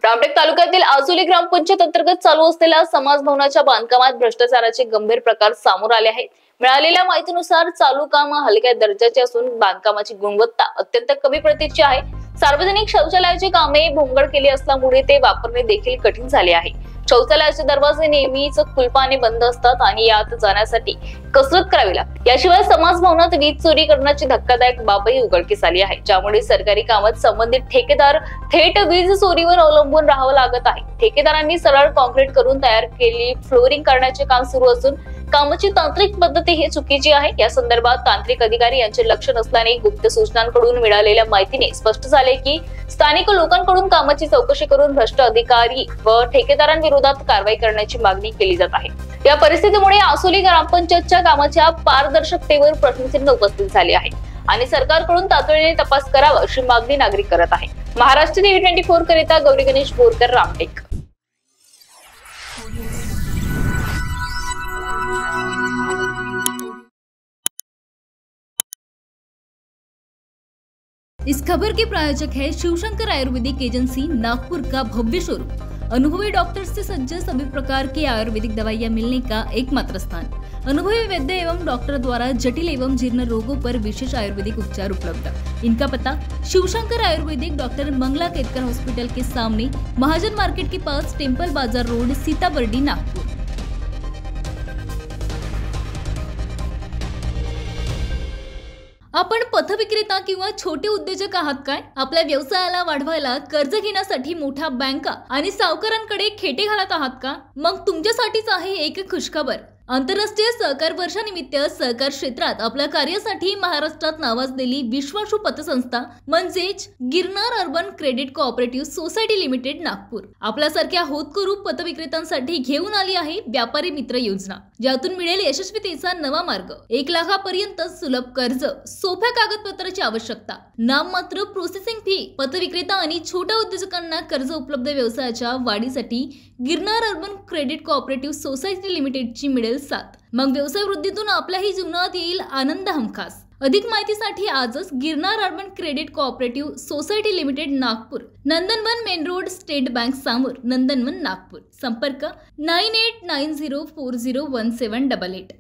रामटेक तालुक्यातील आजुली ग्रामपंचायत अंतर्गत चालू असलेल्या समाज भवनाच्या बांधकामात भ्रष्टाचाराचे गंभीर प्रकार समोर आले आहेत। मिळालेल्या माहितीनुसार चालू काम हलक्या दर्जाचे असून बांधकामाची गुणवत्ता अत्यंत कमी प्रतीची आहे। सार्वजनिक शौचालयाची कामे भोंगळ केली असल्यामुळे ते वापरणे देखील कठीण झाले आहे। शौचालयाचे दरवाजे नेहमीच कुलपाने बंद असतात आणि यात जाण्यासाठी कसरत करावी लागते। याशिवाय समाज भवनात वीज चोरी करण्याची धक्कादायक बाबही उघडकीस आली आहे, ज्यामुळे सरकारी कामात संबंधित ठेकेदार थेट वीज चोरीवर अवलंबून राहावं लागत आहे। ठेकेदारांनी सरळ कॉन्क्रीट करून तयार केलेली फ्लोरिंग करण्याचे काम सुरू असून कामाची तांत्रिक पद्धती ही चुकीची आहे। या संदर्भात तांत्रिक अधिकारी यांचे लक्ष नसल्याने गुप्त सूचनांकडून मिळालेल्या माहितीने स्पष्ट झाले की स्थानिक लोकांकडून कामाची चौकशी करून भ्रष्ट अधिकारी व ठेकेदारांविरोधात कारवाई करण्याची मागणी केली जात आहे। या परिस्थितीमुळे आसोली ग्रामपंचायतच्या कामाच्या पारदर्शकतेवर प्रश्नचिन्ह उपस्थित झाले आहे आणि सरकारकडून तातडीने तपास करावा अशी मागणी नागरिक करत आहे। महाराष्ट्र टीव्ही 24 करिता गौरी गणेश बोरकर, रामटेक। इस खबर के प्रायोजक है शिवशंकर आयुर्वेदिक एजेंसी, नागपुर का भव्य शोरूम। अनुभवी डॉक्टर्स से सज्ज सभी प्रकार की आयुर्वेदिक दवाइयाँ मिलने का एकमात्र स्थान। अनुभवी वैद्य एवं डॉक्टर द्वारा जटिल एवं जीर्ण रोगों पर विशेष आयुर्वेदिक उपचार उपलब्ध। इनका पता शिवशंकर आयुर्वेदिक, डॉक्टर मंगला केतकर हॉस्पिटल के सामने, महाजन मार्केट के पास, टेम्पल बाजार रोड, सीताबर्डी, नागपुर। आपण पथविक्रेता किंवा छोटे उद्योजक आहात काय? आपल्या व्यवसायाला वाढवायला कर्ज घेण्यासाठी मोठ्या बँका आणि सावकारांकडे खेटे घालत आहात का? मग तुमच्यासाठीच आहे एक खुशखबर। आंतरराष्ट्रीय सहकार वर्षानिमित्त सहकार क्षेत्रात आपल्या कार्यासाठी महाराष्ट्रात नावाजलेली विश्वासू पतसंस्था म्हणजेच Girnar urban credit cooperative society limited Nagpur आपल्यासारख्या होतकरू पतविक्रेत्यांसाठी घेऊन आली आहे व्यापारी मित्र योजना, ज्यातून मिळेल यशस्वीतेचा नवा मार्ग। 1 लाखापर्यंत सुलभ कर्ज, सोप्या कागदपत्राची आवश्यकता, नाममात्र प्रोसेसिंग फी। पतविक्रेता आणि छोट्या उद्योजकांना कर्ज उपलब्ध व्यवसायाच्या वाढीसाठी Girnar urban credit cooperative society लिमिटेडची मिळेल साथ। मग व्यवसाय वृद्धीतून आपल्याही जीवनात येईल आनंद हमखास। अधिक माहितीसाठी आजच Girnar urban credit cooperative society limited Nagpur, Nandanvan main road, state bank समोर, नंदनवन नागपूर। संपर्क 9890401788।